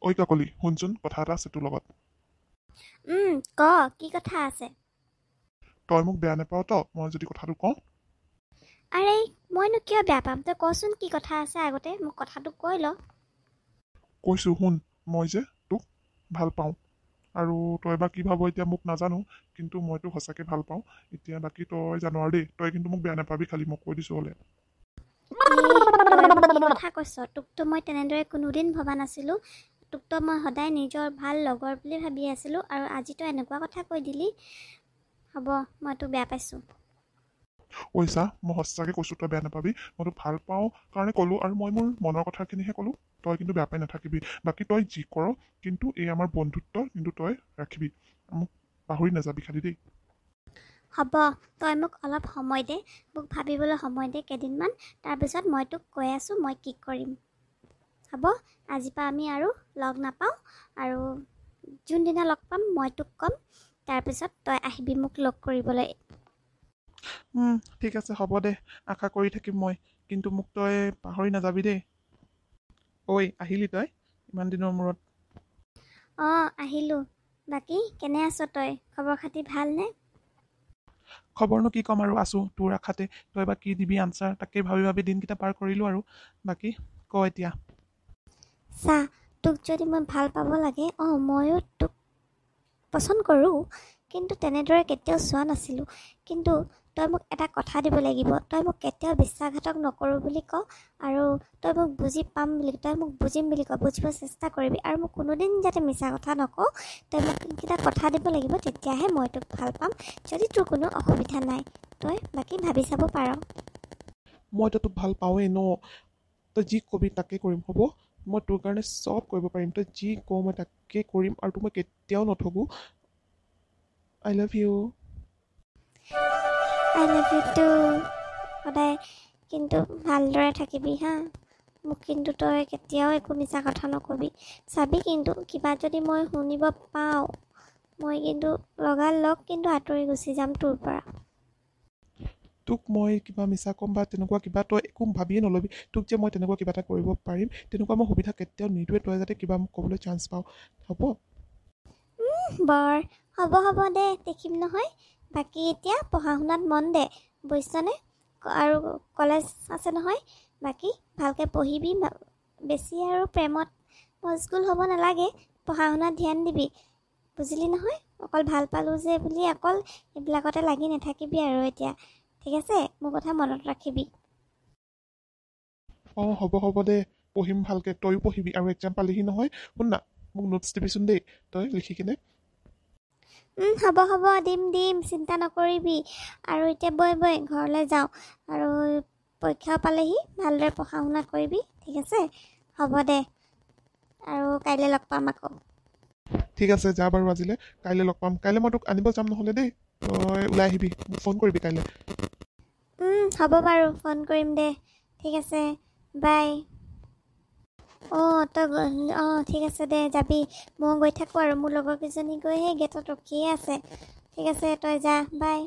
ঐ কাকলি শুনচোন কথা এটা আছে তোৰ লগত ক কি কথা আছে? তই মোক বেয়া নাপাৱ ত মই যদি কথাটো কওঁ আৰে মইনো কিয় বেয়া পাম? তই কচোন কি কথা আছে আগতে মোক কথাটো কৈ ল। কৈছো শুন মই যে তোক ভাল পাওঁ আৰু তই বা কি ভাব এতিয়া মোক নাজানো কিন্তু মই তোক সঁচাকে ভাল পাওঁ এতিয়া বাকী তই জানো আৰু দেই তই কিন্তু মোক বেয়া নাপাবি খালি মই কৈ দিছো হ'লে তই এইবোৰ কি কথা কৈছ? তোকতো মই তেনেদৰে কোনোদিন ভবা নাছিলোঁ। তোকতো মই সদায় নিজৰ ভাল লগৰ বুলি ভাবি আছিলোঁ আৰু আজি তই এনেকুৱা কথা কৈ দিলি। হ'ব, মই তোক বেয়া পাইছোঁ। ঐ চা মই সঁচাকে কৈছো তই বেয়া নাপাবি মই তোক ভাল পাওঁ কাৰণে ক'লো আৰু মই মোৰ মনৰ কথাখিনিহে ক'লো তই কিন্তু বেয়া পাই নাথাকিবি বাকী তই যি কৰ কিন্তু এই আমাৰ বন্ধুত্ব কিন্তু তই ৰাখিবি মোক পাহৰি নাযাবি খালি দেই হ'ব, তই মোক অলপ সময় দে, মোক ভাবিবলৈ সময় দে কেইদিনমান। তাৰপিছত মই তোক কৈ আছোঁ মই কি কৰিম। হ'ব, আজিৰ পৰা আমি আৰু লগ নাপাওঁ আৰু যোনদিনা লগ পাম মই তোক ক'ম। তাৰপিছত তই আহিবি মোক লগ কৰিবলৈ। ঠিক আছে হ'ব দে আশা কৰি থাকিম মই কিন্তু মোক তই পাহৰি নাযাবি দেই ঐ আহিলি তই ইমান দিনৰ মূৰত অঁ আহিলোঁ। বাকী কেনে আছ তই? খবৰ খাতি ভালনে? খবৰনো কি ক'ম আৰু আছোঁ তোৰ আশাতে তই বা কি দিবি আনচাৰ তাকে ভাবি ভাবি দিনকেইটা পাৰ কৰিলোঁ আৰু বাকী ক এতিয়া চা, তোক যদি মই ভাল পাব লাগে ময়ো তোক পচন্দ কৰোঁ, কিন্তু তেনেদৰে কেতিয়াও চোৱা নাছিলোঁ। কিন্তু তই মোক এটা কথা দিব লাগিব, তই মোক কেতিয়াও বিশ্বাসঘাতক নকৰোঁ বুলি ক আৰু তই মোক বুজি পাম বুলি তই মোক বুজিম বুলি ক, বুজিব চেষ্টা কৰিবি আৰু মোক কোনোদিন যাতে মিছা কথা নকওঁ। তই মোক এইকেইটা কথা দিব লাগিব, তেতিয়াহে মই তোক ভাল পাম। যদি তোৰ কোনো অসুবিধা নাই তই বাকী ভাবি চাব পাৰ। মইতো তোক ভাল পাওঁৱেই ন তই যি কবি তাকে কৰিম হ'ব মই তোৰ কাৰণে চব কৰিব পাৰিম তই যি কওঁ মই তাকে কৰিম আৰু তোক মই কেতিয়াও নঠগো I love you I love you too. সদায় কিন্তু ভালদৰে থাকিবি হা। মোক কিন্তু তই কেতিয়াও একো মিছা কথা নকবি। চাবি কিন্তু কিবা যদি মই শুনিব পাওঁ মই কিন্তু লগালগ কিন্তু আঁতৰি গুচি যাম তোৰ পৰা। তোক মই কিবা মিছা ক'ম বা তেনেকুৱা কিবা তই একো ভাবিয়ে নল'বি তোক যে মই তেনেকুৱা কিবা এটা কৰিব পাৰিম তেনেকুৱা মই সুবিধা কেতিয়াও নিদোৱে তই যাতে কিবা মোক ক'বলৈ চান্স পাওঁ হ'ব বৰ হ'ব দে, দেখিম নহয়। বাকী এতিয়া পঢ়া শুনাত মন দে বুজিছনে? আৰু কলেজ আছে নহয়। বাকী ভালকৈ পঢ়িবি, বেছি আৰু প্ৰেমত মচগুল হ'ব নালাগে। পঢ়া শুনাত ধ্যান দিবি, বুজিলি নহয়? অকল ভাল পালোঁ যে বুলি অকল এইবিলাকতে লাগি নাথাকিবি আৰু এতিয়া, ঠিক আছে? মোৰ কথা মনত ৰাখিবি। অঁ হ'ব দে পঢ়িম ভালকৈ তয়ো পঢ়িবি আৰু এক্সাম পালিহি নহয় শুন না মোক নোটছ দিবিচোন দেই তই লিখি কিনে হ'ব দিম চিন্তা নকৰিবি। আৰু এতিয়া বৈ ঘৰলৈ যাওঁ আৰু পৰীক্ষাও পালেহি, ভালদৰে পঢ়া শুনা কৰিবি, ঠিক আছে? হ'ব দে আৰু কাইলৈ লগ পাম আকৌ। ঠিক আছে যা বাৰু আজিলৈ কাইলৈ লগ পাম কাইলৈ মই তোক আনিব যাম নহ'লে দেই তই ওলাই আহিবি মোক ফোন কৰিবি কাইলৈ হ'ব বাৰু ফোন কৰিম দে, ঠিক আছে, বাই। ঠিক আছে দে যাবি। মই গৈ থাকোঁ আৰু মোৰ লগৰ কেইজনী গৈ সেই গেটত ৰখিয়ে আছে। ঠিক আছে তই যা, বাই।